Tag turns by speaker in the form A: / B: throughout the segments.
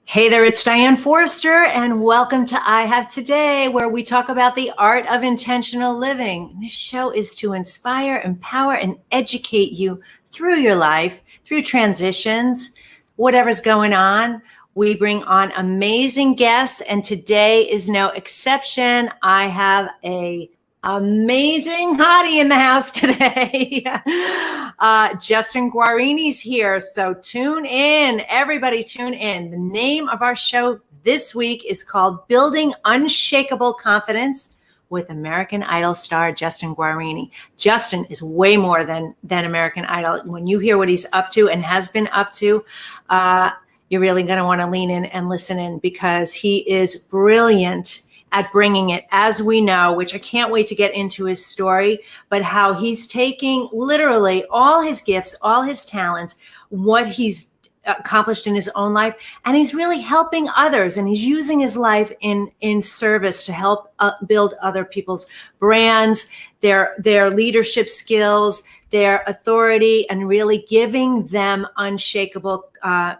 A: Hey there, it's Diane Forrester, and welcome to I Have Today, where we talk about the art of intentional living. This show is to inspire, empower, and educate you through your life, through transitions, whatever's going on. We bring on amazing guests, and today is no exception. I have a amazing hottie in the house today. Justin Guarini's here. So tune in, everybody tune in. The name of our show this week is called Building Unshakable Confidence with American Idol star Justin Guarini. Justin is way more than American Idol. When you hear what he's up to and has been up to, you're really going to want to lean in and listen in because he is brilliant at bringing it, as we know, which I can't wait to get into his story, but how he's taking literally all his gifts, all his talents, what he's accomplished in his own life, and he's really helping others, and he's using his life in service to help build other people's brands, their leadership skills, their authority, and really giving them unshakable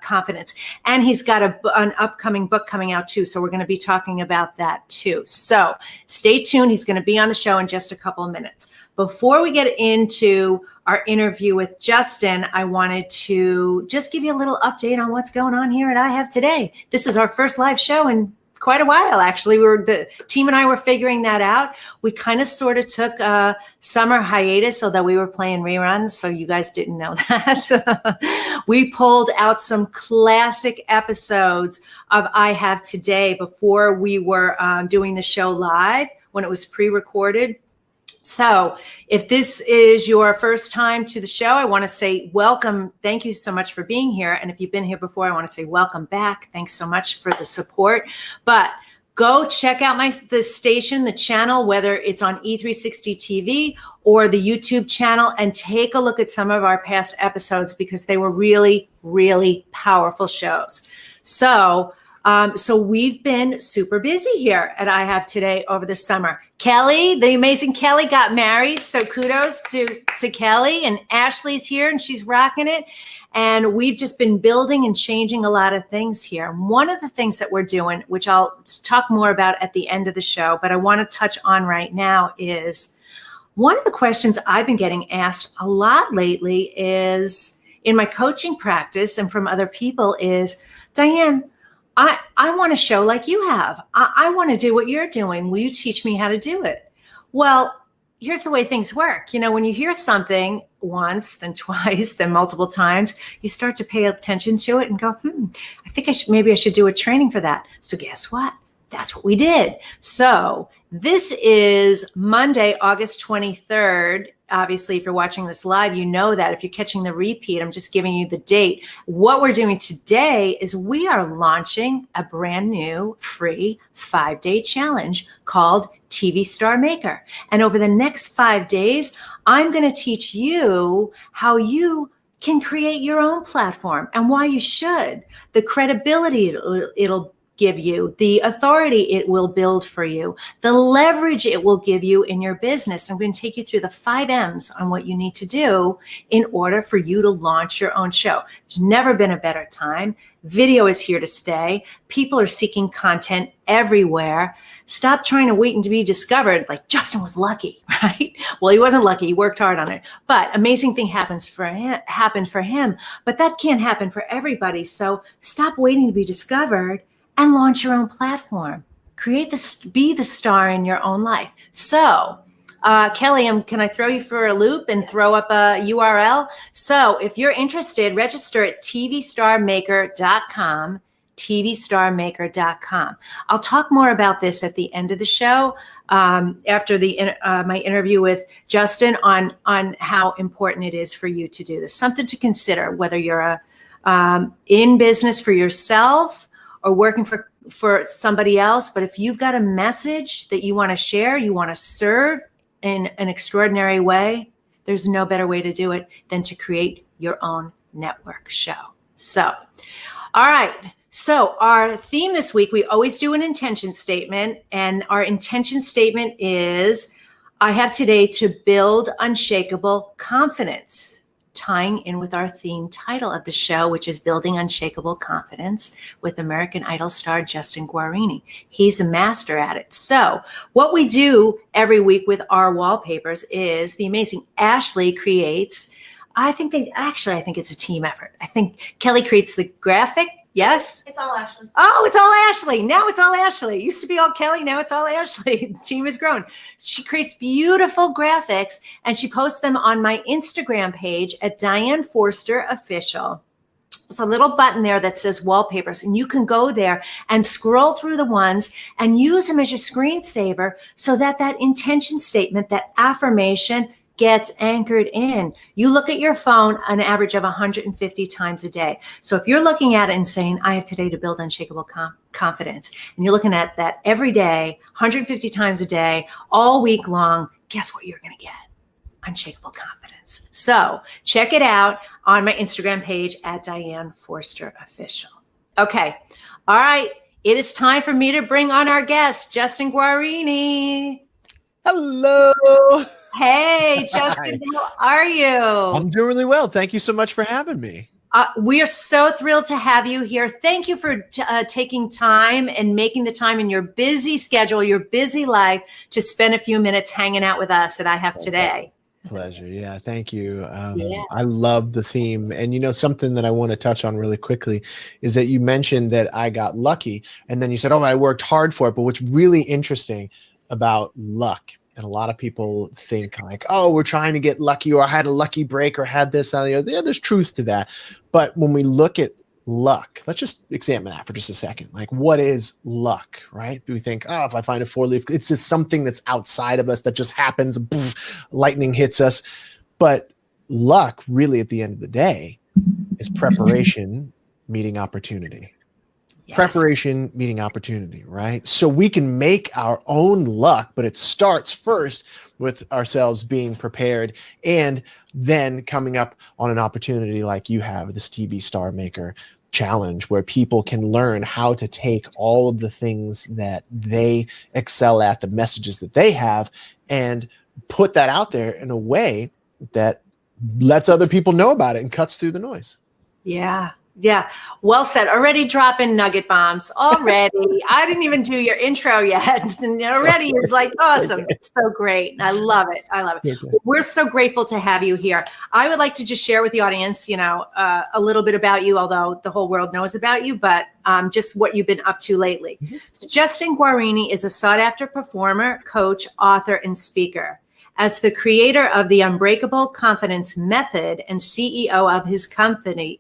A: confidence. And he's got an upcoming book coming out too. So we're going to be talking about that too. So stay tuned. He's going to be on the show in just a couple of minutes. Before we get into our interview with Justin, I wanted to just give you a little update on what's going on here at I Have Today. This is our first live show in quite a while, actually. The team and I were figuring that out. We kind of sort of took a summer hiatus, although we were playing reruns, so you guys didn't know that. We pulled out some classic episodes of I Have Today before we were doing the show live when it was pre-recorded. So if this is your first time to the show, I want to say welcome. Thank you so much for being here. And if you've been here before, I want to say welcome back. Thanks so much for the support. But go check out the station, the channel, whether it's on E360 TV or the YouTube channel, and take a look at some of our past episodes because they were really, really powerful shows. So we've been super busy here at I Have Today over the summer. Kelly, the amazing Kelly, got married. So kudos to Kelly, and Ashley's here and she's rocking it. And we've just been building and changing a lot of things here. One of the things that we're doing, which I'll talk more about at the end of the show, but I want to touch on right now, is one of the questions I've been getting asked a lot lately is in my coaching practice and from other people is, Diane, I want a show like you have. I want to do what you're doing. Will you teach me how to do it? Well, here's the way things work. You know, when you hear something once, then twice, then multiple times, you start to pay attention to it and go, I think maybe I should do a training for that. So guess what? That's what we did. So this is Monday, August 23rd. Obviously, if you're watching this live, you know that. If you're catching the repeat, I'm just giving you the date. What we're doing today is we are launching a brand new free 5-day challenge called TV Star Maker. And over the next 5 days, I'm going to teach you how you can create your own platform and why you should, the credibility it'll give you, the authority it will build for you, the leverage it will give you in your business. I'm going to take you through the 5 M's on what you need to do in order for you to launch your own show. There's never been a better time. Video is here to stay. People are seeking content everywhere. Stop trying to wait and to be discovered. Like Justin was lucky, right? Well, he wasn't lucky. He worked hard on it. But amazing thing happened for him. But that can't happen for everybody. So stop waiting to be discovered and launch your own platform. Be the star in your own life. So, Kelly, can I throw you for a loop and throw up a URL? So if you're interested, register at tvstarmaker.com, tvstarmaker.com. I'll talk more about this at the end of the show after my interview with Justin on how important it is for you to do this. Something to consider, whether you're in business for yourself or working for somebody else. But if you've got a message that you want to share, you want to serve in an extraordinary way, there's no better way to do it than to create your own network show. So, all right. So our theme this week, we always do an intention statement. And our intention statement is, I have today to build unshakable confidence. tying in with our theme title of the show, which is Building Unshakable Confidence with American Idol star Justin Guarini. He's a master at it. So what we do every week with our wallpapers is the amazing Ashley creates, I think it's a team effort. I think Kelly creates the graphic. Yes?
B: It's all Ashley.
A: Oh, it's all Ashley. Now it's all Ashley. It used to be all Kelly. Now it's all Ashley. The team has grown. She creates beautiful graphics and she posts them on my Instagram page at Diane Forster Official. There's a little button there that says wallpapers, and you can go there and scroll through the ones and use them as your screensaver so that intention statement, that affirmation, gets anchored in. You look at your phone an average of 150 times a day. So if you're looking at it and saying, I have today to build unshakable confidence, and you're looking at that every day, 150 times a day, all week long, guess what you're going to get? Unshakable confidence. So check it out on my Instagram page at Diane Forster Official. Okay. All right. It is time for me to bring on our guest, Justin Guarini.
C: Hello.
A: Hey, Justin, how are you?
C: I'm doing really well. Thank you so much for having me.
A: We are so thrilled to have you here. Thank you for taking time and making the time in your busy schedule, your busy life, to spend a few minutes hanging out with us at I Have Today.
C: Pleasure. Yeah, thank you. I love the theme. And something that I want to touch on really quickly is that you mentioned that I got lucky. And then you said, I worked hard for it. But what's really interesting about luck, and a lot of people think like, we're trying to get lucky, or I had a lucky break, or had this, that, the other. Yeah, there's truth to that. But when we look at luck, let's just examine that for just a second. Like, what is luck, right? Do we think, if I find a 4-leaf, it's just something that's outside of us that just happens, poof, lightning hits us. But luck, really, at the end of the day, is preparation meeting opportunity. Yes. Preparation meeting opportunity, right? So we can make our own luck, but it starts first with ourselves being prepared and then coming up on an opportunity like you have, this TV Star Maker Challenge, where people can learn how to take all of the things that they excel at, the messages that they have, and put that out there in a way that lets other people know about it and cuts through the noise.
A: Yeah. Yeah. Well said. Already dropping nugget bombs already. I didn't even do your intro yet. And already it's like awesome. It's so great. I love it. I love it. Okay. We're so grateful to have you here. I would like to just share with the audience, a little bit about you, although the whole world knows about you, but just what you've been up to lately. Mm-hmm. So Justin Guarini is a sought after performer, coach, author, and speaker. As the creator of the Unbreakable Confidence Method and CEO of his company,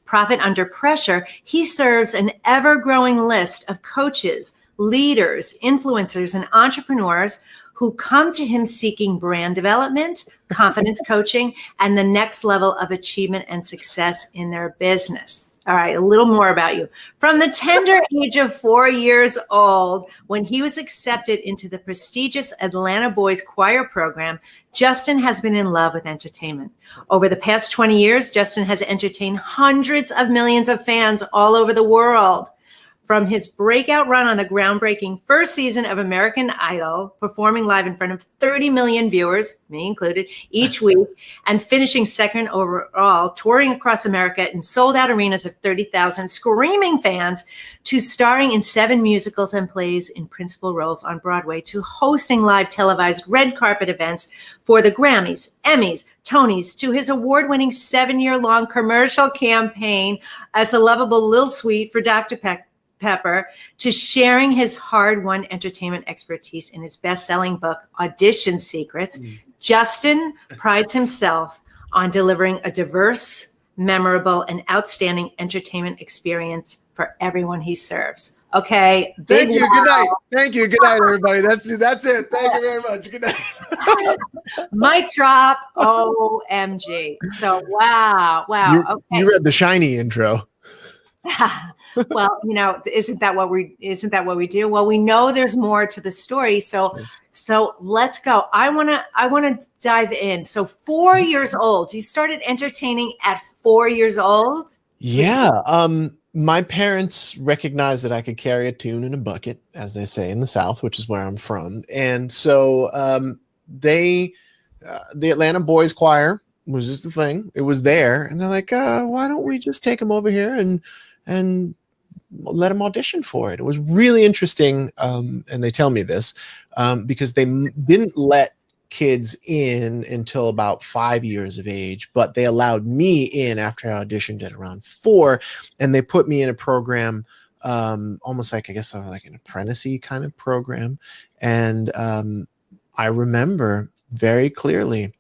A: Profit Under Pressure, he serves an ever-growing list of coaches, leaders, influencers, and entrepreneurs who come to him seeking brand development, confidence coaching, and the next level of achievement and success in their business. All right, a little more about you. From the tender age of 4 years old, when he was accepted into the prestigious Atlanta Boys Choir program, Justin has been in love with entertainment. Over the past 20 years, Justin has entertained hundreds of millions of fans all over the world. From his breakout run on the groundbreaking first season of American Idol, performing live in front of 30 million viewers, me included, each week, and finishing second overall, touring across America in sold-out arenas of 30,000 screaming fans, to starring in 7 musicals and plays in principal roles on Broadway, to hosting live televised red carpet events for the Grammys, Emmys, Tonys, to his award-winning 7-year-long commercial campaign as the lovable Lil Sweet for Dr. Pepper, to sharing his hard-won entertainment expertise in his best-selling book, Audition Secrets. Justin prides himself on delivering a diverse, memorable, and outstanding entertainment experience for everyone he serves. Okay.
C: Thank you. Wow. Good night. Thank you. Good night, everybody. That's it. Thank you very much. Good night.
A: Mic drop. OMG. So, wow. Okay.
C: You read the shiny intro.
A: Well, isn't that what we do? Well, we know there's more to the story. So let's go. I want to dive in. So 4 years old, you started entertaining at 4 years old?
C: Yeah. My parents recognized that I could carry a tune in a bucket, as they say in the South, which is where I'm from. And so the Atlanta Boys Choir was just a thing. It was there, and they're like, why don't we just take him over here and let him audition for it? It was really interesting, and they tell me this because they didn't let kids in until about 5 years of age, but they allowed me in after I auditioned at around 4, and they put me in a program, almost like, I guess, like an apprentice-y kind of program. And I remember very clearly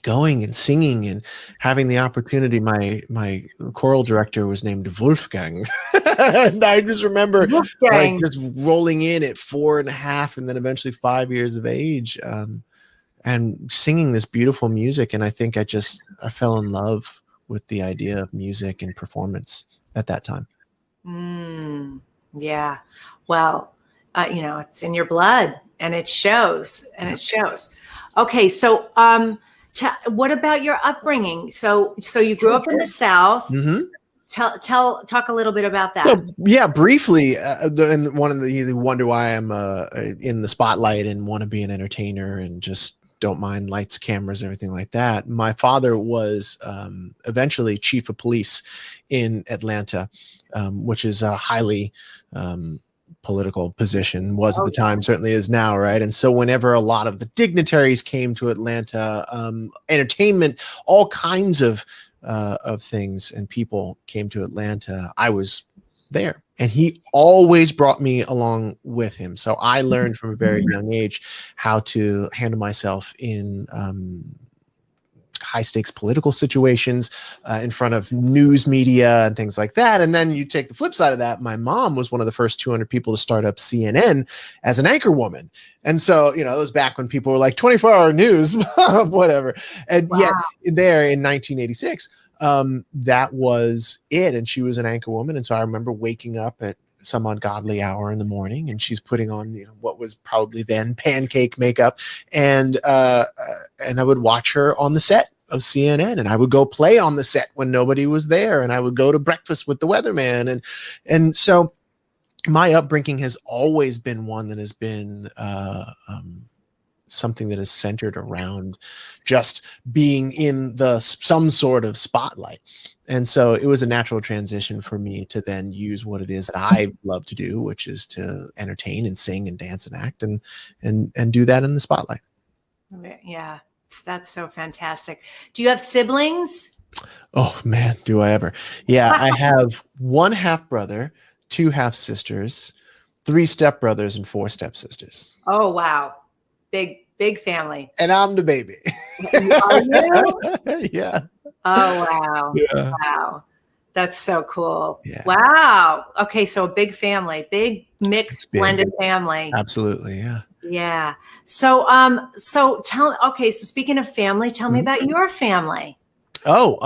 C: going and singing and having the opportunity. My choral director was named Wolfgang. And I just remember like just rolling in at 4.5 and then eventually 5 years of age, and singing this beautiful music. And I think I fell in love with the idea of music and performance at that time.
A: Yeah. Well, it's in your blood, and it shows, Okay. So, what about your upbringing? So you grew up in the South.
C: Mm-hmm.
A: Talk a little bit about that.
C: So, yeah, briefly. And one of you wonder why I'm in the spotlight and want to be an entertainer and just don't mind lights, cameras, everything like that. My father was eventually chief of police in Atlanta, which is a highly political position, was at the time, certainly is now, right? And so whenever a lot of the dignitaries came to Atlanta, entertainment, all kinds of things and people came to Atlanta, I was there, and he always brought me along with him. So I learned from a very young age how to handle myself in high stakes political situations, in front of news media and things like that. And then you take the flip side of that. My mom was one of the first 200 people to start up CNN as an anchor woman. And so, it was back when people were like 24-hour news, whatever. And yet there in 1986, that was it. And she was an anchor woman. And so I remember waking up at some ungodly hour in the morning, and she's putting on what was probably then pancake makeup, and I would watch her on the set of CNN, and I would go play on the set when nobody was there, and I would go to breakfast with the weatherman, and so my upbringing has always been one that has been something that is centered around just being in some sort of spotlight. And so it was a natural transition for me to then use what it is that I love to do, which is to entertain and sing and dance and act and do that in the spotlight.
A: Yeah, that's so fantastic. Do you have siblings?
C: Oh man, do I ever. Yeah, I have 1 half brother, 2 half sisters, 3 stepbrothers, and 4 stepsisters.
A: Oh, wow. Big family.
C: And I'm the baby.
A: Are you?
C: Yeah.
A: Oh, wow.
C: Yeah.
A: Wow. That's so cool.
C: Yeah.
A: Wow. Okay. So a big family, big mixed blended family.
C: Absolutely. Yeah.
A: Yeah. So, so speaking of family, tell me about your family.
C: Oh,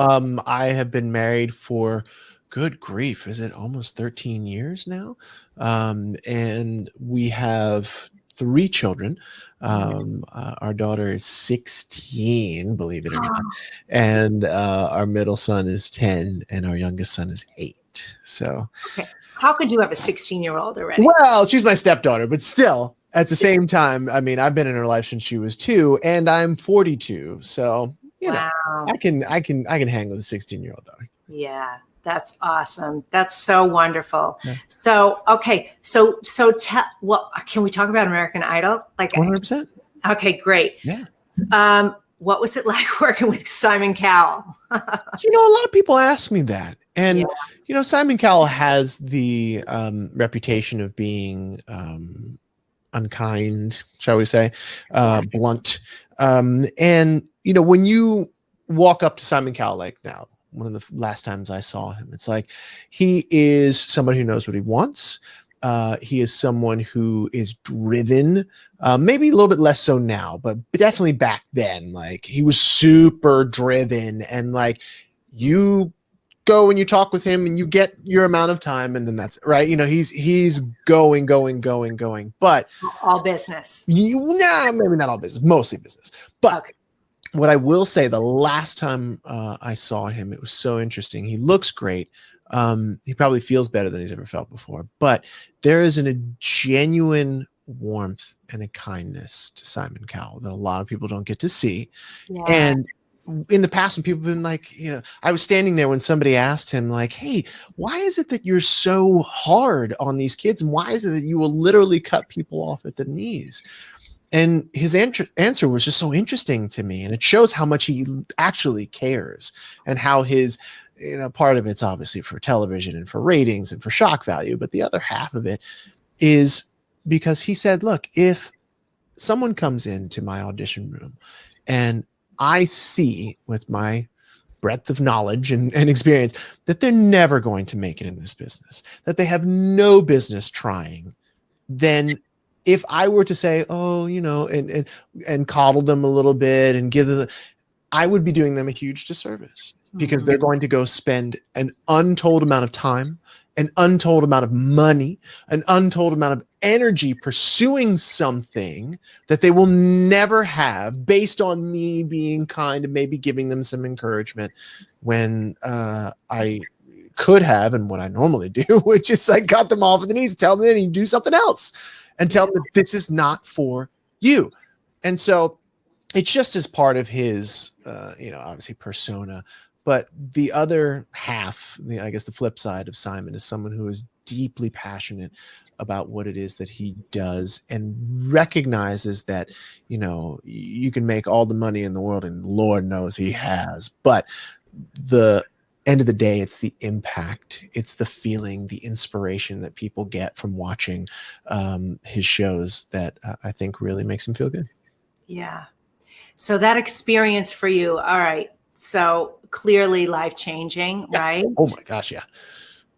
C: I have been married for, good grief, is it almost 13 years now? And we have 3 children. Our daughter is 16, believe it or not, and our middle son is 10, and our youngest son is 8. So,
A: okay, how could you have a 16-year-old already?
C: Well, she's my stepdaughter, but still, at the same time, I mean, I've been in her life since she was 2, and I'm 42, so you know, I can hang with a 16-year-old daughter.
A: Yeah. That's awesome. That's so wonderful. Yeah. So, okay. So can we talk about American Idol? Like
C: 100%.
A: Okay, great.
C: Yeah.
A: What was it like working with Simon Cowell?
C: A lot of people ask me that. And, Simon Cowell has the reputation of being unkind, shall we say, blunt. And, when you walk up to Simon Cowell, like now, one of the last times I saw him, it's like he is somebody who knows what he wants. He is someone who is driven, maybe a little bit less so now, but definitely back then, like he was super driven, and like you go and you talk with him and you get your amount of time, and then that's right. He's going, but
A: all business.
C: Maybe not all business, mostly business, but. Okay. What I will say, the last time I saw him, it was so interesting. He looks great. He probably feels better than he's ever felt before. But there is a genuine warmth and a kindness to Simon Cowell that a lot of people don't get to see. Yeah. And in the past, and people have been like, I was standing there when somebody asked him, like, hey, why is it that you're so hard on these kids? And why is it that you will literally cut people off at the knees? And his answer was just so interesting to me. And it shows how much he actually cares, and how his, part of it's obviously for television and for ratings and for shock value. But the other half of it is because he said, look, if someone comes into my audition room and I see with my breadth of knowledge and experience that they're never going to make it in this business, that they have no business trying, then if I were to say, oh, and coddle them a little bit and give them, I would be doing them a huge disservice, because they're going to go spend an untold amount of time, an untold amount of money, an untold amount of energy pursuing something that they will never have, based on me being kind and maybe giving them some encouragement, when I could have, and what I normally do, which is I cut them off at the knees, tell them they need to do something else, and tell them that this is not for you. And so it's just as part of his, obviously persona. But the other half, I guess the flip side of Simon, is someone who is deeply passionate about what it is that he does, and recognizes that, you can make all the money in the world, and Lord knows he has. But the end of the day, it's the impact, it's the feeling, the inspiration that people get from watching his shows that I think really makes him feel good.
A: Yeah. So that experience for you, all right. So clearly life-changing, right?
C: Oh my gosh, yeah.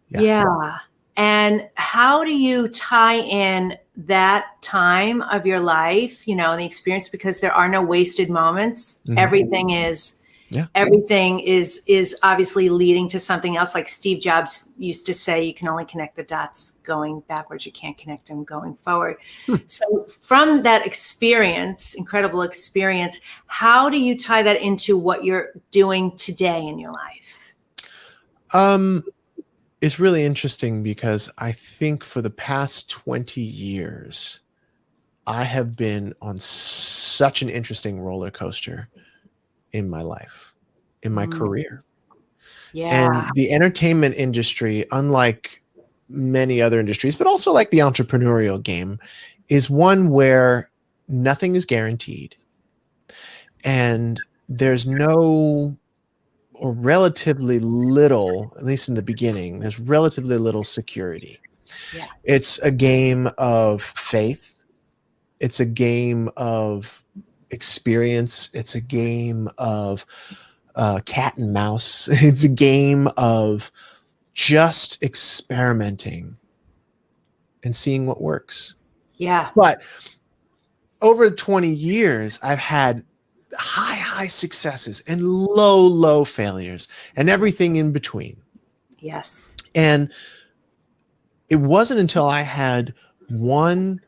A: Yeah. And how do you tie in that time of your life, the experience, because there are no wasted moments.
C: Mm-hmm.
A: Everything is obviously leading to something else. Like Steve Jobs used to say, you can only connect the dots going backwards. You can't connect them going forward. So from that experience, incredible experience, how do you tie that into what you're doing today in your life?
C: It's really interesting, because I think for the past 20 years, I have been on such an interesting roller coaster in my life, in my career.
A: Yeah.
C: And the entertainment industry, unlike many other industries, but also like the entrepreneurial game, is one where nothing is guaranteed. And there's no, or relatively little, at least in the beginning, there's relatively little security.
A: Yeah.
C: It's a game of faith. It's a game of experience. It's a game of cat and mouse. It's a game of just experimenting and seeing what works.
A: Yeah.
C: But over 20 years, I've had high successes and low failures, and everything in between.
A: Yes.
C: And it wasn't until I had one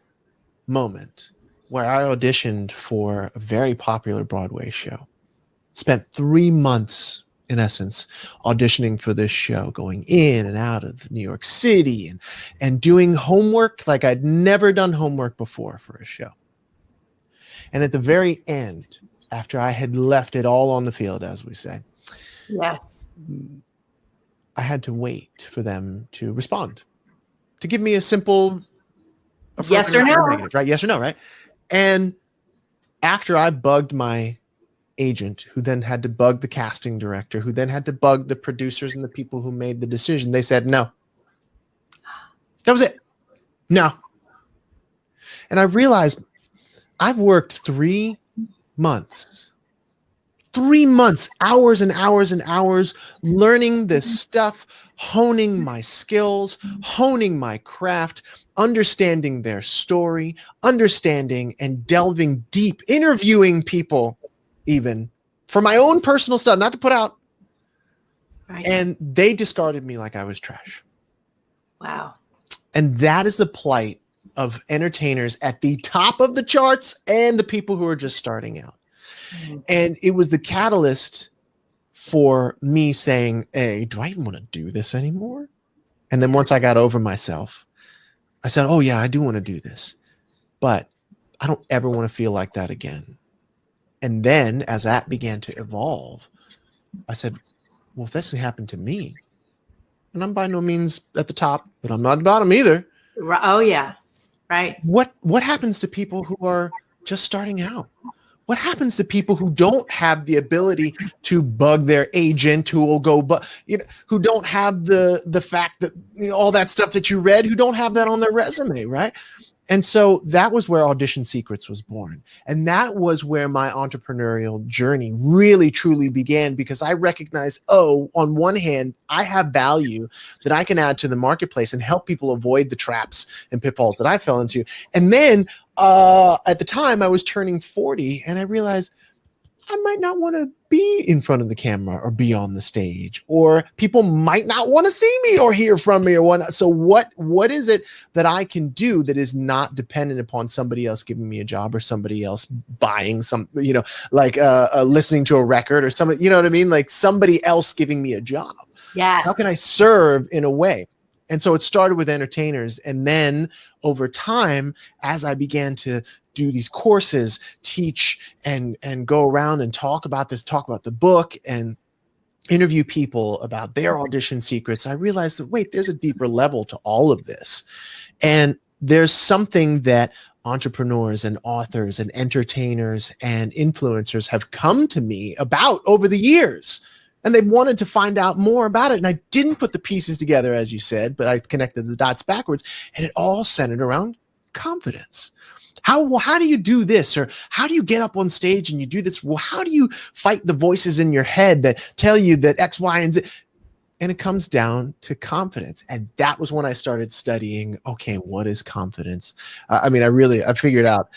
C: moment where I auditioned for a very popular Broadway show, spent 3 months in essence auditioning for this show, going in and out of New York City and doing homework like I'd never done homework before for a show. And at the very end, after I had left it all on the field, as we say,
A: yes,
C: I had to wait for them to respond, to give me a simple
A: yes or no,
C: negative, right? Yes or no, right? And after I bugged my agent, who then had to bug the casting director, who then had to bug the producers and the people who made the decision, they said no. That was it. No. And I realized I've worked 3 months, hours and hours and hours, learning this stuff, honing my skills, honing my craft, understanding their story, understanding and delving deep, interviewing people even for my own personal stuff, not to put out.
A: right.
C: And they discarded me like I was trash.
A: Wow.
C: And that is the plight of entertainers at the top of the charts and the people who are just starting out. Mm-hmm. And it was the catalyst for me saying, hey, do I even want to do this anymore? And then once I got over myself, I said, oh yeah, I do want to do this, but I don't ever want to feel like that again. And then as that began to evolve, I said, well, if this happened to me, and I'm by no means at the top, but I'm not at the bottom either.
A: Oh yeah. Right.
C: What happens to people who are just starting out? What happens to people who don't have the ability to bug their agent, who will go, but who don't have the fact that all that stuff that you read, who don't have that on their resume, right? And so that was where Audition Secrets was born. And that was where my entrepreneurial journey really, truly began, because I recognized, on one hand, I have value that I can add to the marketplace and help people avoid the traps and pitfalls that I fell into. And then at the time I was turning 40, and I realized I might not want to be in front of the camera or be on the stage, or people might not want to see me or hear from me or whatnot. So what is it that I can do that is not dependent upon somebody else giving me a job or somebody else buying some, like listening to a record or something, you know what I mean? Like somebody else giving me a job.
A: Yes.
C: How can I serve in a way? And so it started with entertainers. And then over time, as I began to do these courses, teach and go around and talk about the book and interview people about their audition secrets, I realized that, wait, there's a deeper level to all of this. And there's something that entrepreneurs and authors and entertainers and influencers have come to me about over the years. And they wanted to find out more about it. And I didn't put the pieces together, as you said, but I connected the dots backwards. And it all centered around confidence. How do you do this? Or how do you get up on stage and you do this? Well, how do you fight the voices in your head that tell you that X, Y, and Z? And it comes down to confidence. And that was when I started studying, okay, what is confidence? I figured out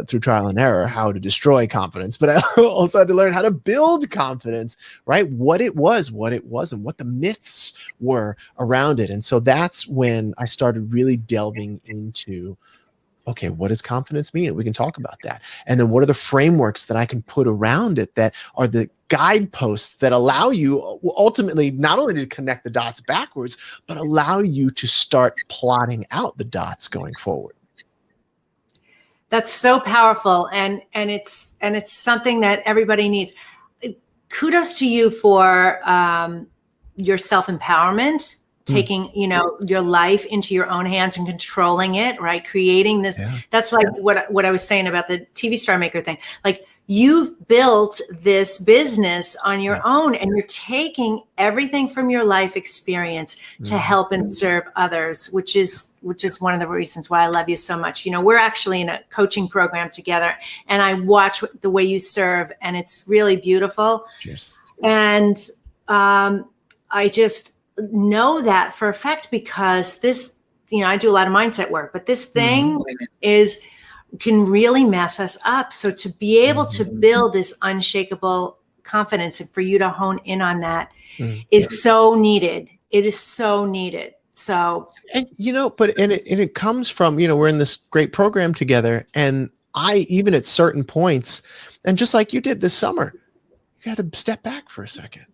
C: through trial and error how to destroy confidence, but I also had to learn how to build confidence, right? What it was, and what the myths were around it. And so that's when I started really delving into, okay, what does confidence mean? We can talk about that. And then what are the frameworks that I can put around it that are the guideposts that allow you ultimately not only to connect the dots backwards, but allow you to start plotting out the dots going forward.
A: That's so powerful. And it's something that everybody needs. Kudos to you for your self-empowerment, taking, your life into your own hands and controlling it, right? Creating this. Yeah. That's like what I was saying about the TV star maker thing. Like, you've built this business on your own, and you're taking everything from your life experience to help and serve others, which is one of the reasons why I love you so much. We're actually in a coaching program together, and I watch the way you serve, and it's really beautiful. Cheers. And I just know that for a fact, because this, I do a lot of mindset work, but this thing can really mess us up. So to be able to build this unshakable confidence, and for you to hone in on that is so needed. It is so needed. So,
C: and it comes from, we're in this great program together, and I, even at certain points, and just like you did this summer, you had to step back for a second.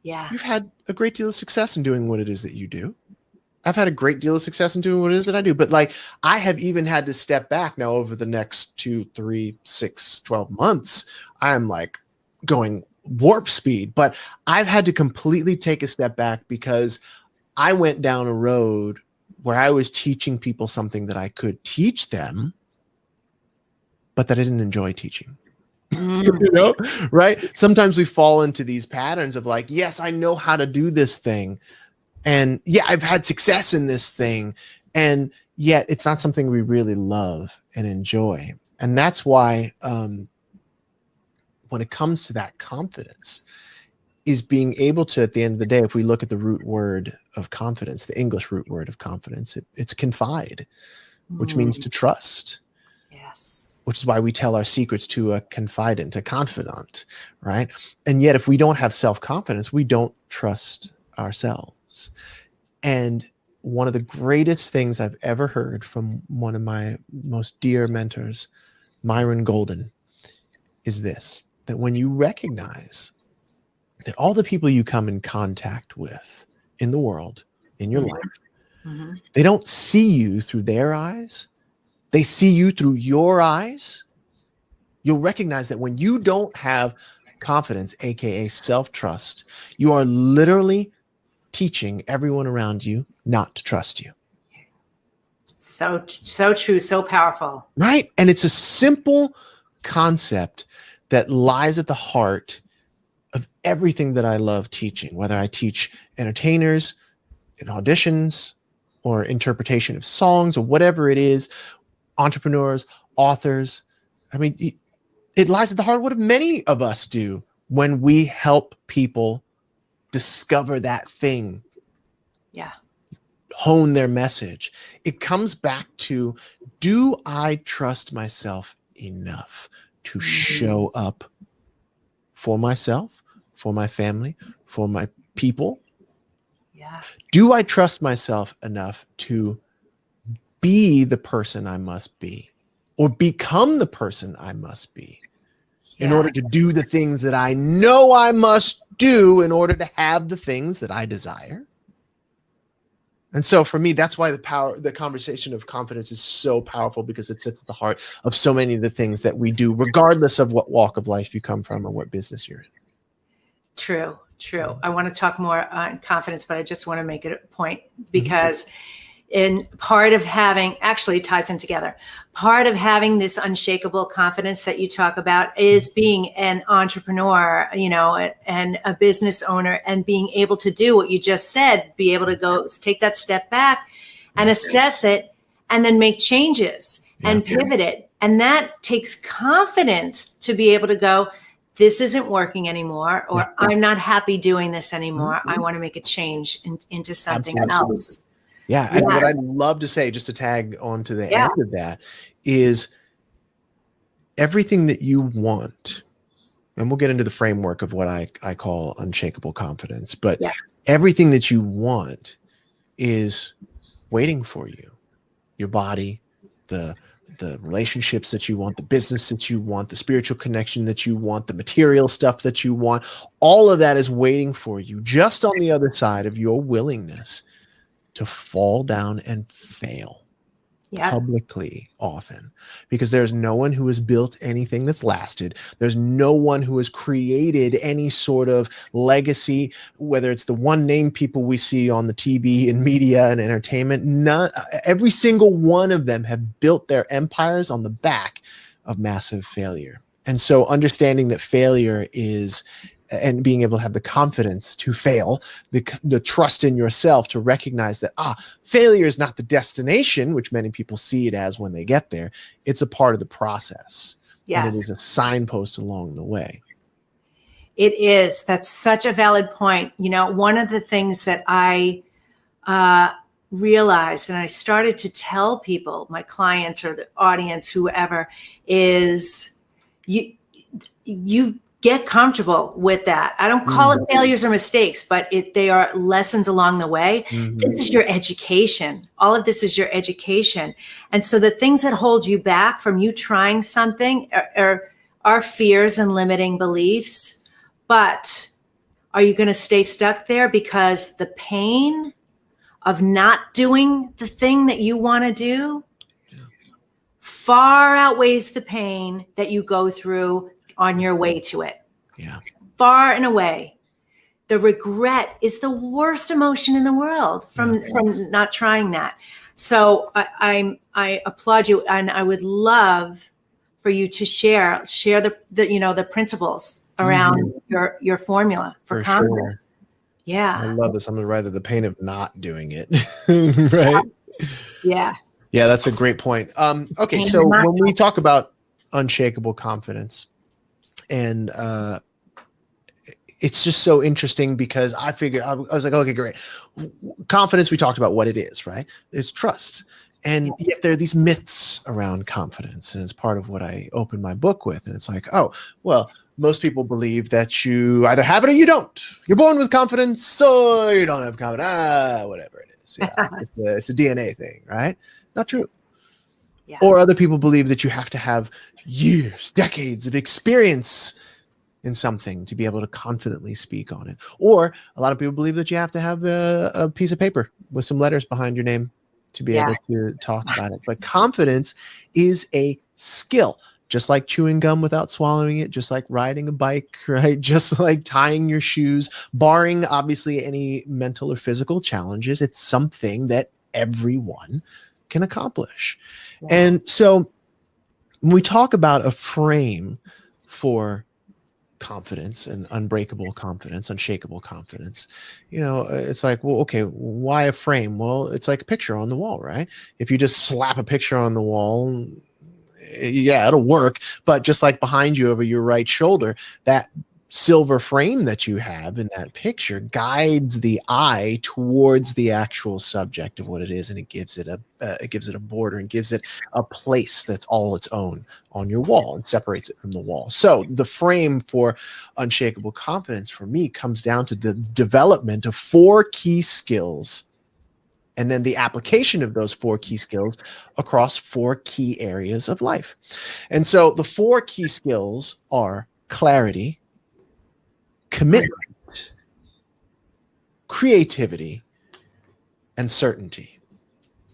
A: Yeah.
C: You've had a great deal of success in doing what it is that you do. I've had a great deal of success in doing what it is that I do. But like, I have even had to step back now over the next 2, 3, 6, 12 months. I'm like going warp speed, but I've had to completely take a step back, because I went down a road where I was teaching people something that I could teach them, but that I didn't enjoy teaching. Right? Sometimes we fall into these patterns of like, yes, I know how to do this thing. And yeah, I've had success in this thing. And yet it's not something we really love and enjoy. And that's why when it comes to that confidence, is being able to, at the end of the day, if we look at the root word of confidence, the English root word of confidence, it's confide, which means to trust.
A: Yes.
C: Which is why we tell our secrets to a confidant, a confidant, right? And yet if we don't have self-confidence, we don't trust ourselves. And one of the greatest things I've ever heard from one of my most dear mentors, Myron Golden, is this, that when you recognize that all the people you come in contact with in the world, in your life, they don't see you through their eyes. They see you through your eyes. you'll recognize that when you don't have confidence, aka self-trust, you are literally teaching everyone around you not to trust you.
A: So true, so powerful.
C: Right? And it's a simple concept that lies at the heart of everything that I love teaching, whether I teach entertainers in auditions or interpretation of songs or whatever it is, entrepreneurs, authors. I mean, it lies at the heart of what many of us do when we help people discover that thing.
A: Yeah.
C: Hone their message. It comes back to, do I trust myself enough to show up for myself, for my family, for my people?
A: Yeah.
C: Do I trust myself enough to be the person I must be, or become the person I must be, in order to do the things that I know I must do in order to have the things that I desire? And so for me, that's why the conversation of confidence is so powerful, because it sits at the heart of so many of the things that we do, regardless of what walk of life you come from or what business you're in.
A: True. I want to talk more on confidence, but I just want to make it a point, because in part of having, actually it ties in together, part of having this unshakable confidence that you talk about is being an entrepreneur, and a business owner, and being able to do what you just said, be able to go take that step back and assess it, and then make changes and pivot it. And that takes confidence to be able to go, this isn't working anymore, or I'm not happy doing this anymore. I want to make a change into something else.
C: Yeah. And what I'd love to say, just to tag on to the end of that, is everything that you want, and we'll get into the framework of what I call unshakable confidence, but everything that you want is waiting for you. Your body, the relationships that you want, the business that you want, the spiritual connection that you want, the material stuff that you want, all of that is waiting for you just on the other side of your willingness to fall down and fail publicly often, because there's no one who has built anything that's lasted. There's no one who has created any sort of legacy, whether it's the one name people we see on the TV and media and entertainment. Every single one of them have built their empires on the back of massive failure. And so understanding that failure is, and being able to have the confidence to fail, the trust in yourself to recognize that, failure is not the destination, which many people see it as when they get there. It's a part of the process. And it is a signpost along the way.
A: It is. That's such a valid point. One of the things that I realized, and I started to tell people, my clients or the audience, whoever, is you get comfortable with that. I don't call it failures or mistakes, but they are lessons along the way. This is your education. All of this is your education. And so the things that hold you back from you trying something are fears and limiting beliefs. But are you going to stay stuck there because the pain of not doing the thing that you want to do far outweighs the pain that you go through on your way to it? Far and away. The regret is the worst emotion in the world from not trying that. So I applaud you, and I would love for you to share the principles around your formula for confidence.
C: Sure.
A: Yeah.
C: I love this. I'm going to rather the pain of not doing it. Right.
A: Yeah.
C: Yeah. That's a great point. Okay. So when we talk about unshakable confidence, and it's just so interesting, because I figured, I was like, okay, great. Confidence, we talked about what it is, right? It's trust. And yet there are these myths around confidence. And it's part of what I open my book with. And it's like, oh, well, most people believe that you either have it or you don't. You're born with confidence or you don't have confidence. Whatever it is. It's a DNA thing, right? Not true.
A: Yeah.
C: Or other people believe that you have to have years, decades of experience in something to be able to confidently speak on it. Or a lot of people believe that you have to have a piece of paper with some letters behind your name to be able to talk about it. But confidence is a skill. just like chewing gum without swallowing it, just like riding a bike, right? Just like tying your shoes, barring obviously any mental or physical challenges. It's something that everyone can accomplish.
A: Yeah.
C: And so when we talk about a frame for confidence and unbreakable confidence, unshakable confidence, it's like, well, okay, why a frame? Well, it's like a picture on the wall, right? If you just slap a picture on the wall, yeah, it'll work. But just like behind you over your right shoulder, that silver frame that you have in that picture guides the eye towards the actual subject of what it is, and it gives it a border and gives it a place that's all its own on your wall and separates it from the wall. So the frame for unshakable confidence for me comes down to the development of 4 key skills, and then the application of those 4 key skills across 4 key areas of life. And so the 4 key skills are clarity, commitment, creativity, and certainty.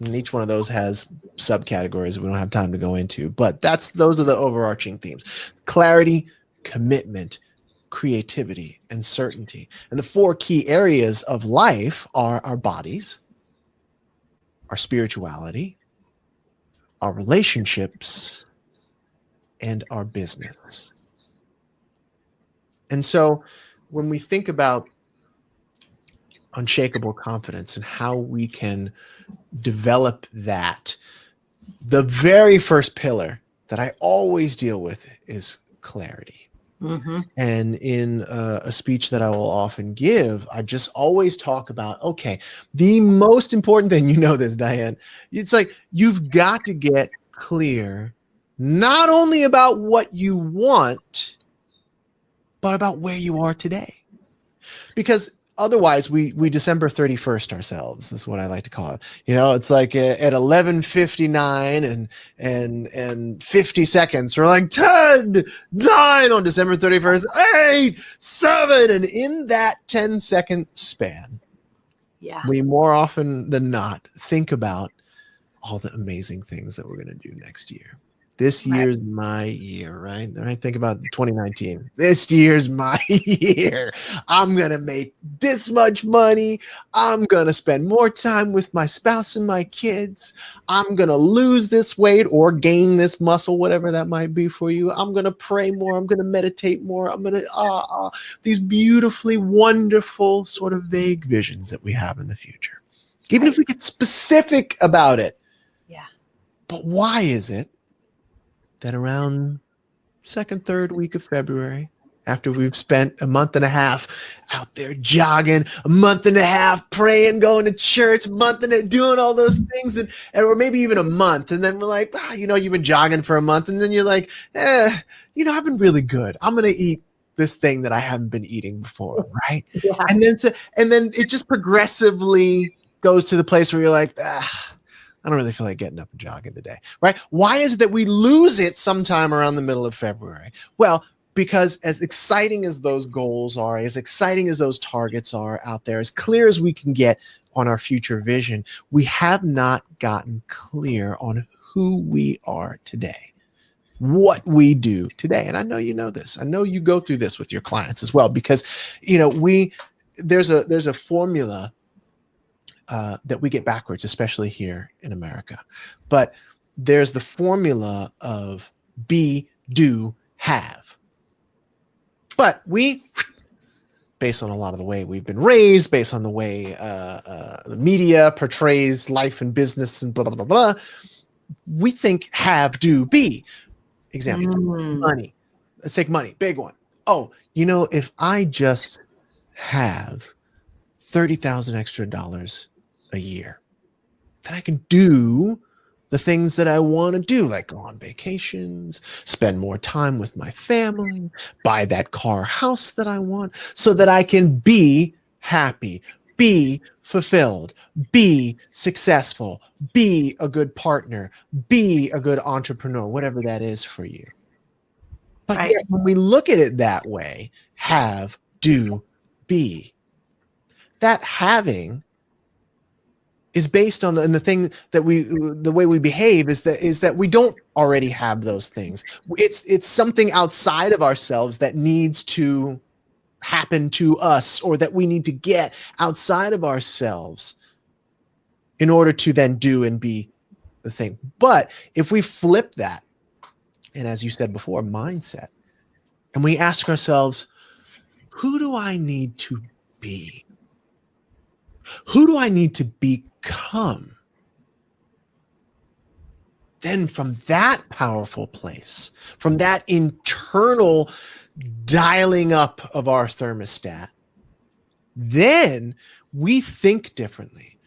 C: And each one of those has subcategories we don't have time to go into, but those are the overarching themes: clarity, commitment, creativity, and certainty. And the 4 key areas of life are our bodies, our spirituality, our relationships, and our business. And so when we think about unshakable confidence and how we can develop that, the very first pillar that I always deal with is clarity. Mm-hmm. And in a speech that I will often give, I just always talk about, okay, the most important thing, this, Diane, it's like you've got to get clear not only about what you want, but about where you are today. Because otherwise we December 31st ourselves is what I like to call it. It's like at 11:59 and 50 seconds, we're like 10, 9 on December 31st, 8, 7. And in that 10-second span, we more often than not think about all the amazing things that we're going to do next year. This year's my year, right? I think about 2019. This year's my year. I'm going to make this much money. I'm going to spend more time with my spouse and my kids. I'm going to lose this weight or gain this muscle, whatever that might be for you. I'm going to pray more. I'm going to meditate more. I'm going to, these beautifully wonderful sort of vague visions that we have in the future. Even if we get specific about it.
A: Yeah.
C: But why is it that around second, third week of February, after we've spent a month and a half out there jogging, a month and a half praying, going to church, a month and a doing all those things, and or maybe even a month, and then we're like, you've been jogging for a month, and then you're like, I've been really good. I'm gonna eat this thing that I haven't been eating before, right? Yeah. And then it just progressively goes to the place where you're like, I don't really feel like getting up and jogging today, right? Why is it that we lose it sometime around the middle of February? Well, because as exciting as those goals are, as exciting as those targets are out there, as clear as we can get on our future vision, we have not gotten clear on who we are today, what we do today. And I know you know this. I know you go through this with your clients as well, because there's a formula that we get backwards, especially here in America. But there's the formula of be, do, have. But we, based on a lot of the way we've been raised, based on the way the media portrays life and business and blah, blah, blah, blah, we think have, do, be. Example, money. Let's take money, big one. Oh, if I just have $30,000 extra a year, then I can do the things that I want to do, like go on vacations, spend more time with my family, buy that car, house that I want, so that I can be happy, be fulfilled, be successful, be a good partner, be a good entrepreneur, whatever that is for you. But yet, when we look at it that way, have, do, be, that having is based on the thing that the way we behave is that we don't already have those things. It's something outside of ourselves that needs to happen to us, or that we need to get outside of ourselves in order to then do and be the thing. But if we flip that, and as you said before, mindset, and we ask ourselves, who do I need to be? Who do I need to become? Then from that powerful place, from that internal dialing up of our thermostat, then we think differently.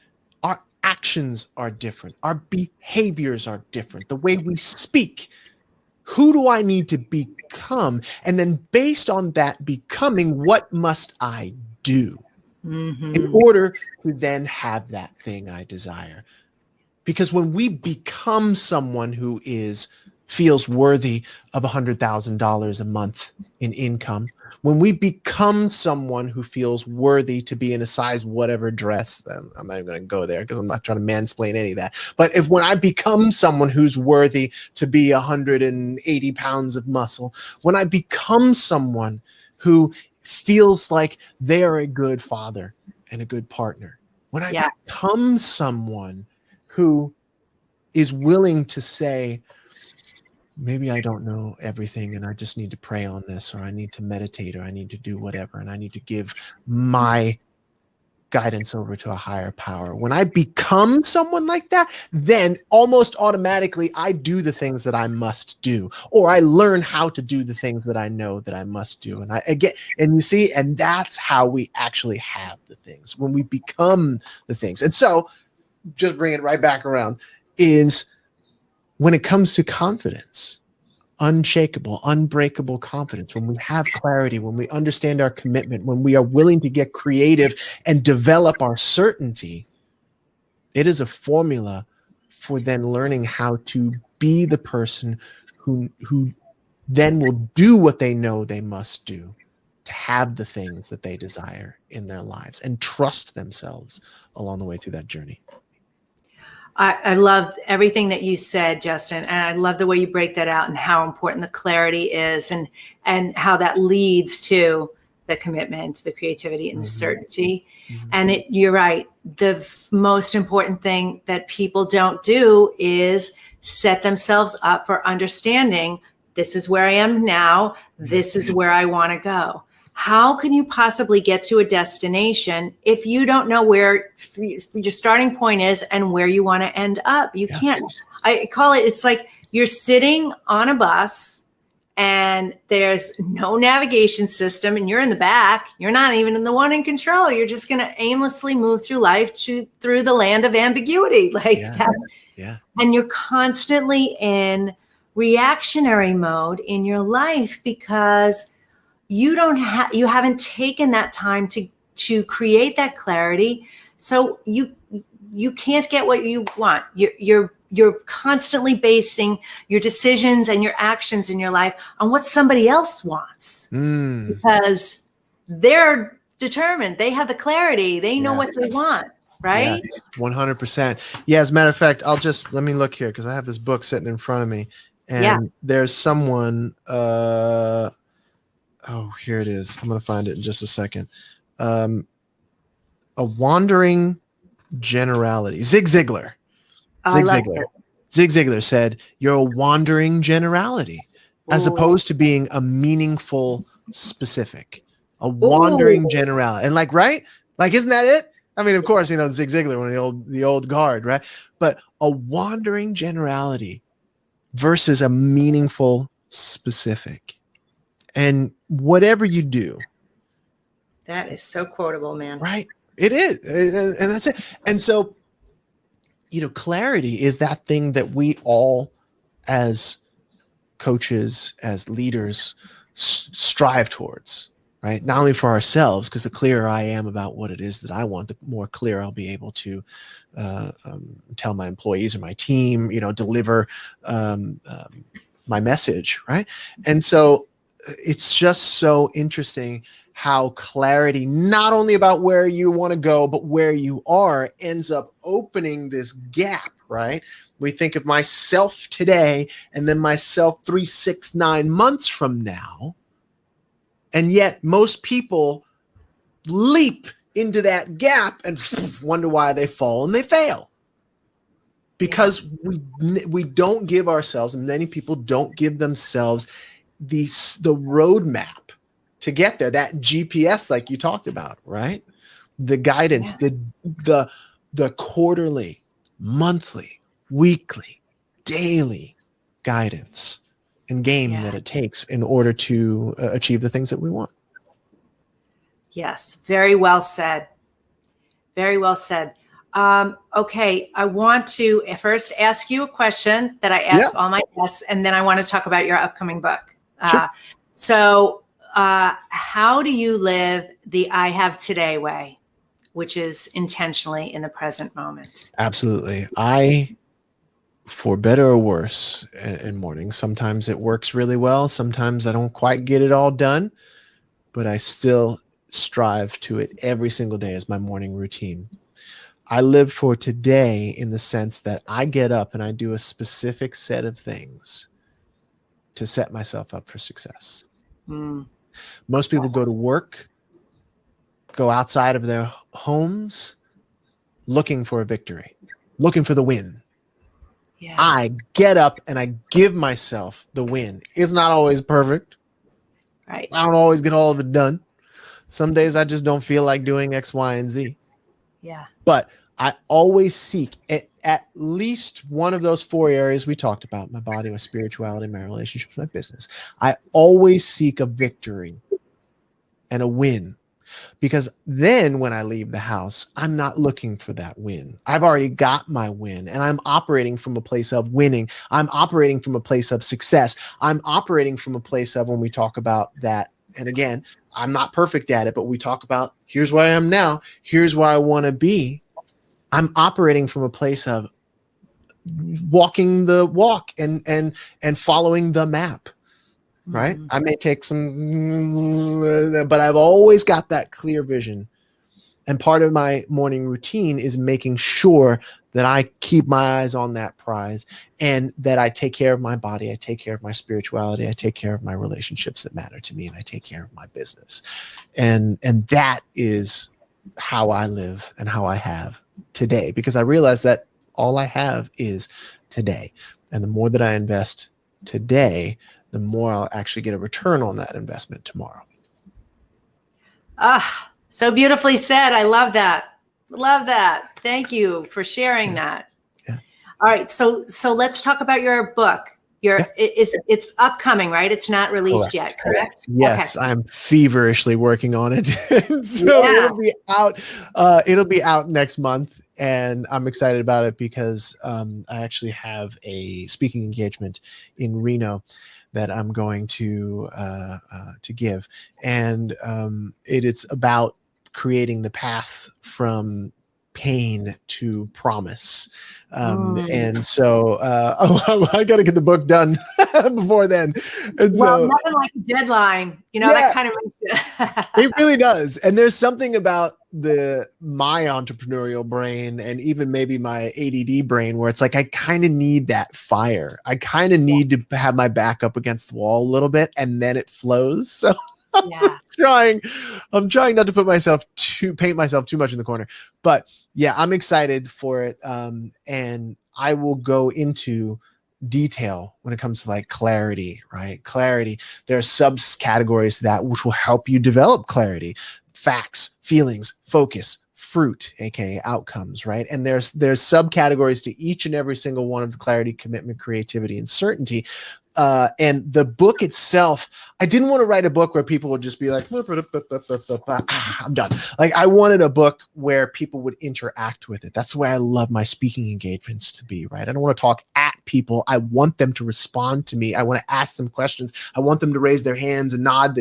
C: Our actions are different. Our behaviors are different. The way we speak. Who do I need to become? And then based on that becoming, what must I do in order to then have that thing I desire? Because when we become someone who feels worthy of $100,000 a month in income, when we become someone who feels worthy to be in a size whatever dress, I'm not even going to go there because I'm not trying to mansplain any of that. But when I become someone who's worthy to be 180 pounds of muscle, when I become someone who feels like they are a good father and a good partner, when I become someone who is willing to say, maybe I don't know everything and I just need to pray on this, or I need to meditate, or I need to do whatever, and I need to give my guidance over to a higher power. When I become someone like that, then almost automatically I do the things that I must do, or I learn how to do the things that I know that I must do. And you see, and that's how we actually have the things, when we become the things. And so just bring it right back around, is when it comes to confidence, unshakable, unbreakable confidence, when we have clarity, when we understand our commitment, when we are willing to get creative and develop our certainty, it is a formula for then learning how to be the person who then will do what they know they must do to have the things that they desire in their lives, and trust themselves along the way through that journey.
A: I love everything that you said, Justin, and I love the way you break that out and how important the clarity is, and how that leads to the commitment, the creativity, and the certainty. And you're right. The most important thing that people don't do is set themselves up for understanding, this is where I am now. This is where I want to go. How can you possibly get to a destination if you don't know where your starting point is and where you want to end up? You can't. I call it, it's like you're sitting on a bus and there's no navigation system and you're in the back. You're not even in the one in control. You're just going to aimlessly move through life through the land of ambiguity. And you're constantly in reactionary mode in your life because you haven't taken that time to create that clarity. So you can't get what you want. You're constantly basing your decisions and your actions in your life on what somebody else wants, because they're determined. They have the clarity. They know what they want. Right?
C: 100%. Yeah. As a matter of fact, let me look here, because I have this book sitting in front of me, and there's someone, here it is. I'm going to find it in just a second. A Wandering Generality. Zig Ziglar. Zig Ziglar said, you're a wandering generality, as opposed to being a meaningful specific. A wandering generality. And isn't that it? I mean, of course, Zig Ziglar, one of the old guard, right? But a wandering generality versus a meaningful specific. And whatever you do.
A: That is so quotable, man.
C: Right? It is. And that's it. And so, clarity is that thing that we all, as coaches, as leaders, strive towards, right? Not only for ourselves, because the clearer I am about what it is that I want, the more clear I'll be able to tell my employees or my team, deliver my message, right? And so, it's just so interesting how clarity, not only about where you want to go, but where you are, ends up opening this gap, right? We think of myself today and then myself 3, 6, 9 months from now. And yet most people leap into that gap and wonder why they fall and they fail. Because we don't give ourselves, and many people don't give themselves the roadmap to get there, that GPS like you talked about, right? The guidance, the quarterly, monthly, weekly, daily guidance and game that it takes in order to achieve the things that we want.
A: Yes, very well said. Very well said. Okay, I want to first ask you a question that I ask all my guests, and then I want to talk about your upcoming book.
C: Sure.
A: So how do you live the I Have Today way, which is intentionally in the present moment?
C: Absolutely. I, for better or worse, in mornings, sometimes it works really well. Sometimes I don't quite get it all done, but I still strive to it every single day as my morning routine. I live for today in the sense that I get up and I do a specific set of things to set myself up for success. Most people go to work, go outside of their homes looking for a victory, looking for the win. I get up and I give myself the win. It's not always perfect.
A: Right.
C: I don't always get all of it done. Some days I just don't feel like doing X, Y, and Z.
A: Yeah.
C: But I always seek at least one of those 4 areas we talked about: my body, my spirituality, my relationships, my business. I always seek a victory and a win, because then when I leave the house, I'm not looking for that win. I've already got my win, and I'm operating from a place of winning. I'm operating from a place of success. I'm operating from a place of, when we talk about that, and again, I'm not perfect at it, but we talk about, here's where I am now, here's where I want to be. I'm operating from a place of walking the walk and following the map, right? I may take some, but I've always got that clear vision. And part of my morning routine is making sure that I keep my eyes on that prize, and that I take care of my body, I take care of my spirituality, I take care of my relationships that matter to me, and I take care of my business. And that is how I live and how I have today, because I realize that all I have is today. And the more that I invest today, the more I'll actually get a return on that investment tomorrow.
A: So beautifully said. I love that. Love that. Thank you for sharing that.
C: Yeah.
A: All right. So let's talk about your book. It's upcoming, right? It's not released yet, correct?
C: Yes, okay. I'm feverishly working on it. So it'll be out next month, and I'm excited about it because I actually have a speaking engagement in Reno that I'm going to give, and it's about creating the path from pain to promise. And so I got to get the book done before then. And
A: well, nothing like a deadline, that kind of
C: it really does. And there's something about my entrepreneurial brain, and even maybe my ADD brain, where it's like I kind of need that fire. I kind of need to have my back up against the wall a little bit, and then it flows. So I'm trying not to paint myself too much in the corner, but yeah, I'm excited for it. And I will go into detail when it comes to like clarity, right? Clarity. There are subcategories to that which will help you develop clarity: facts, feelings, focus, fruit, aka outcomes, right? And there's subcategories to each and every single one of the: clarity, commitment, creativity, and certainty. And the book itself, I didn't want to write a book where people would just be like, I'm done. Like, I wanted a book where people would interact with it. That's the way I love my speaking engagements to be, right? I don't want to talk at people. I want them to respond to me. I want to ask them questions. I want them to raise their hands and nod.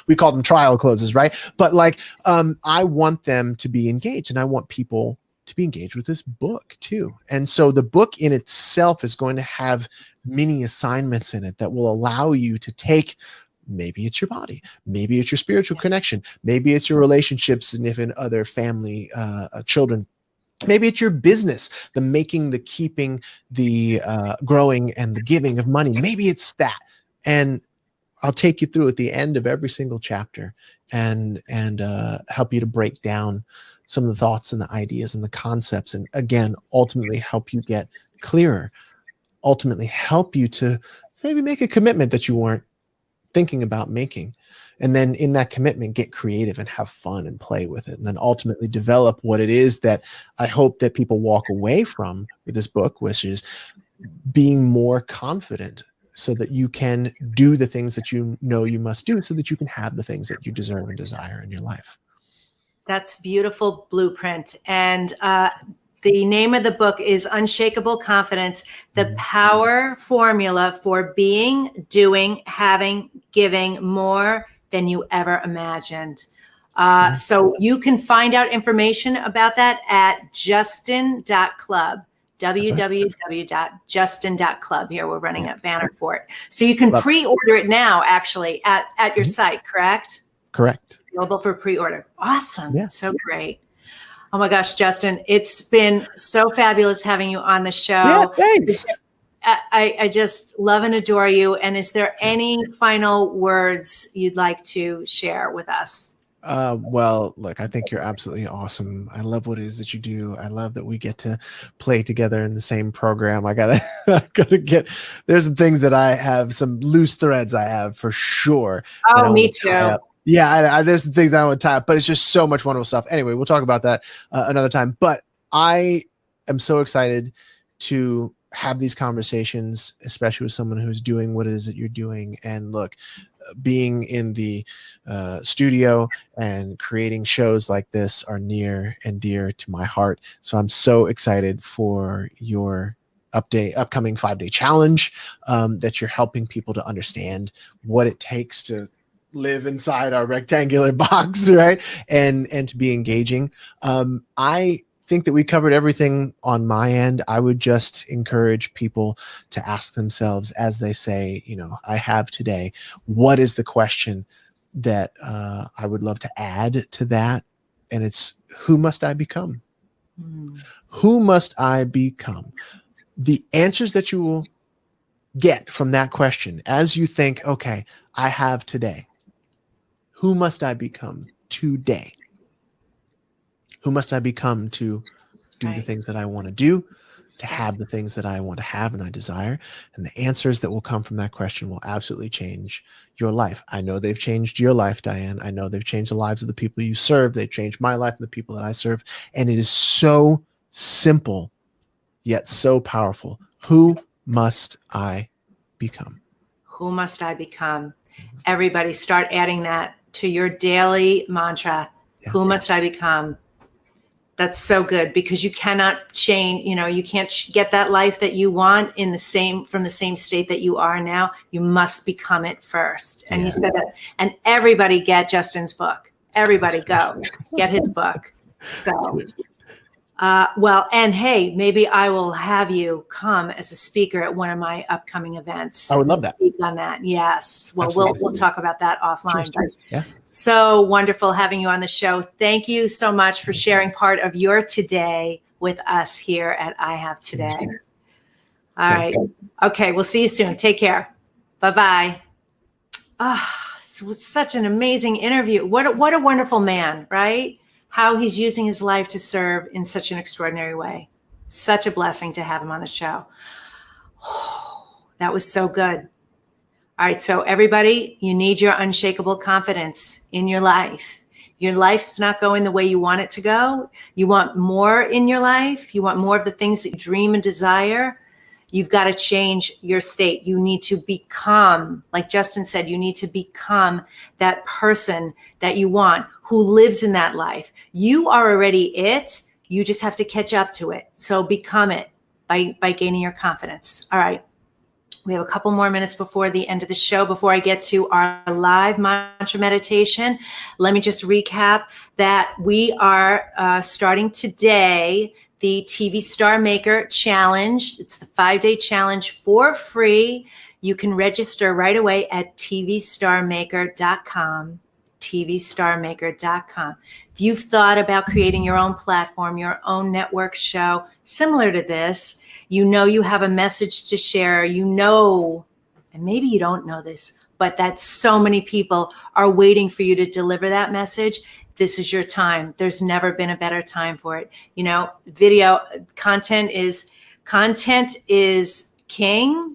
C: We call them trial closes, right? But like, I want them to be engaged, and I want people to be engaged with this book too. And so the book in itself is going to have mini assignments in it that will allow you to take Maybe it's your body. Maybe it's your spiritual connection. Maybe it's your relationships, significant other, family, children. Maybe it's your business, the making, the keeping, the growing, and the giving of money. Maybe it's that. And I'll take you through at the end of every single chapter and help you to break down some of the thoughts and the ideas and the concepts. And again, ultimately help you get clearer, ultimately help you to maybe make a commitment that you weren't thinking about making. And then in that commitment, get creative and have fun and play with it. And then ultimately develop what it is that I hope that people walk away from with this book, which is being more confident so that you can do the things that you know you must do so that you can have the things that you deserve and desire in your life.
A: That's beautiful blueprint. And the name of the book is Unshakable Confidence, the power formula for being, doing, having, giving more than you ever imagined. So you can find out information about that at justin.club, www.justin.club. Here, we're running a banner for it. So you can pre-order it now, actually, at your site, correct?
C: Correct.
A: Available for pre-order. Awesome.
C: Yeah.
A: That's so great. Oh my gosh, Justin, it's been so fabulous having you on the show.
C: Yeah, thanks.
A: I just love and adore you. And is there any final words you'd like to share with us?
C: Well, look, I think you're absolutely awesome. I love what it is that you do. I love that we get to play together in the same program. I gotta get, there's some things that I have, some loose threads I have for sure.
A: Oh, me too.
C: Yeah, there's some things that I want to tie up, but it's just so much wonderful stuff. Anyway, we'll talk about that another time. But I am so excited to have these conversations, especially with someone who's doing what it is that you're doing. And look, being in the studio and creating shows like this are near and dear to my heart. So I'm so excited for your upcoming 5-day challenge, that you're helping people to understand what it takes to live inside our rectangular box, right? And to be engaging. I think that we covered everything on my end. I would just encourage people to ask themselves, as they say, I have today, what is the question that I would love to add to that? And it's, who must I become? Who must I become? The answers that you will get from that question as you think, okay, I have today. Who must I become today? Who must I become to do the things that I want to do, to have the things that I want to have and I desire? And the answers that will come from that question will absolutely change your life. I know they've changed your life, Diane. I know they've changed the lives of the people you serve. They've changed my life and the people that I serve. And it is so simple, yet so powerful. Who must I become?
A: Who must I become? Everybody start adding that to your daily mantra. Yeah. Who must I become? That's so good, because you cannot change, you can't get that life that you want from the same state that you are now. You must become it first. And you said that, and everybody get Justin's book. Everybody go get his book. So, well, and hey, maybe I will have you come as a speaker at one of my upcoming events.
C: I would love that.
A: Speak on that. Yes. Well, we'll talk about that offline.
C: Sure. Yeah.
A: So wonderful having you on the show. Thank you so much for sharing part of your today with us here at I Have Today. All right. Okay. We'll see you soon. Take care. Bye-bye. Such an amazing interview. What a wonderful man, right? How he's using his life to serve in such an extraordinary way. Such a blessing to have him on the show. Oh, that was so good. All right. So everybody, you need your unshakable confidence in your life. Your life's not going the way you want it to go. You want more in your life. You want more of the things that you dream and desire. You've got to change your state. You need to become, like Justin said, you need to become that person that you want, who lives in that life. You are already it. You just have to catch up to it. So become it by gaining your confidence. All right. We have a couple more minutes before the end of the show. Before I get to our live mantra meditation, let me just recap that we are starting today the TV Star Maker Challenge. It's the 5-day challenge for free. You can register right away at tvstarmaker.com. tvstarmaker.com. If you've thought about creating your own platform, your own network show similar to this, you know you have a message to share, you know, and maybe you don't know this, but that so many people are waiting for you to deliver that message. This is your time. There's never been a better time for it. You know, video content is king,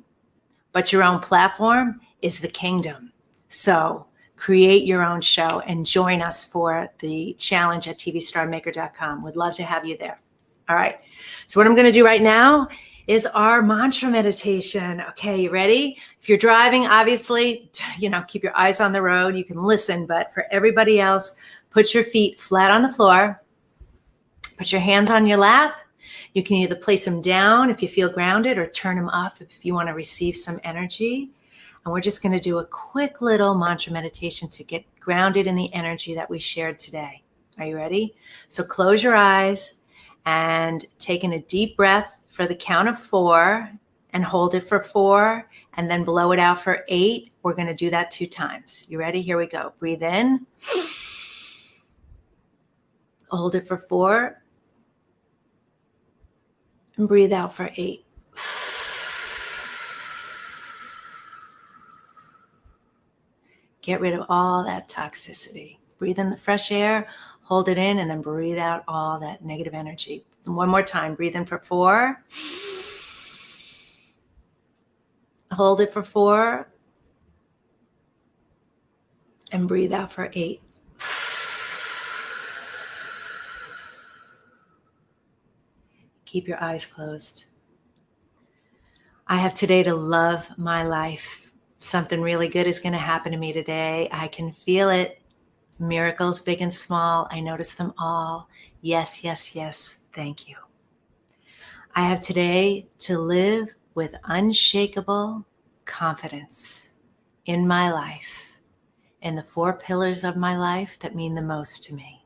A: but your own platform is the kingdom. So create your own show and join us for the challenge at tvstarmaker.com. We'd love to have you there. All right. So what I'm going to do right now is our mantra meditation. Okay, you ready? If you're driving, obviously, you know, keep your eyes on the road. You can listen, but for everybody else, put your feet flat on the floor. Put your hands on your lap. You can either place them down if you feel grounded or turn them off if you want to receive some energy. And we're just going to do a quick little mantra meditation to get grounded in the energy that we shared today. Are you ready? So close your eyes and take in a deep breath for the count of 4 and hold it for 4 and then blow it out for 8. We're going to do that 2 times. You ready? Here we go. Breathe in. Hold it for 4. And breathe out for 8. Get rid of all that toxicity. Breathe in the fresh air, hold it in, and then breathe out all that negative energy. And one more time. Breathe in for 4. Hold it for 4. And breathe out for 8. Keep your eyes closed. I have today to love my life. Something really good is going to happen to me today. I can feel it. Miracles, big and small. I notice them all. Yes, yes, yes. Thank you. I have today to live with unshakable confidence in my life, in the 4 pillars of my life that mean the most to me,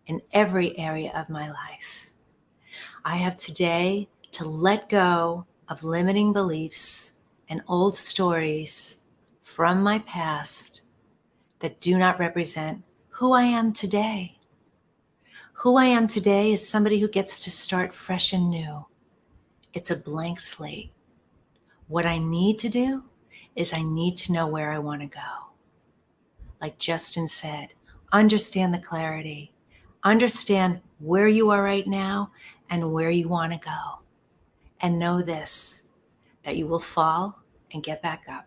A: in every area of my life. I have today to let go of limiting beliefs and old stories from my past that do not represent who I am today. Who I am today is somebody who gets to start fresh and new. It's a blank slate. What I need to do is I need to know where I want to go. Like Justin said, understand the clarity. Understand where you are right now and where you want to go. And know this, that you will fall and get back up,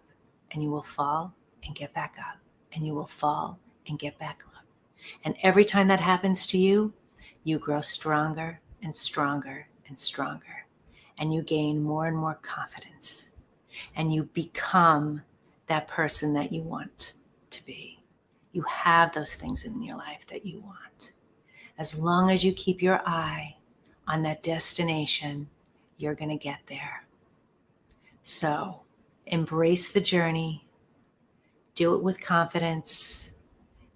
A: and you will fall and get back up, and you will fall and get back up. And every time that happens to you, you grow stronger and stronger and stronger, and you gain more and more confidence, and you become that person that you want to be. You have those things in your life that you want. As long as you keep your eye on that destination, you're going to get there. So embrace the journey, do it with confidence,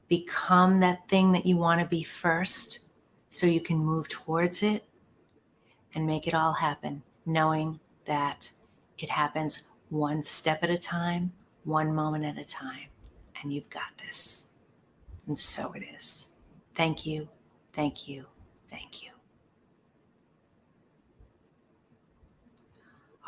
A: become that thing that you want to be first so you can move towards it and make it all happen, knowing that it happens one step at a time, one moment at a time, and you've got this. And so it is. Thank you, thank you, thank you.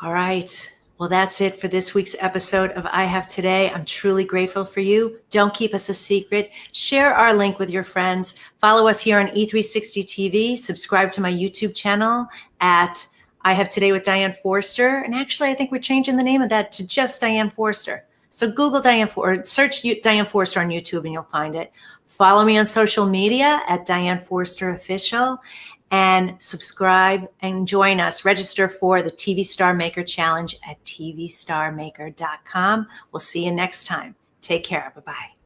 A: All right. Well, that's it for this week's episode of I Have Today. I'm truly grateful for you. Don't keep us a secret. Share our link with your friends. Follow us here on E360 TV. Subscribe to my YouTube channel at I Have Today with Diane Forster. And actually, I think we're changing the name of that to just Diane Forster. So Google Diane or search Diane Forster on YouTube and you'll find it. Follow me on social media at Diane Forster Official. And subscribe and join us. Register for the TV Star Maker Challenge at tvstarmaker.com. We'll see you next time. Take care. Bye-bye.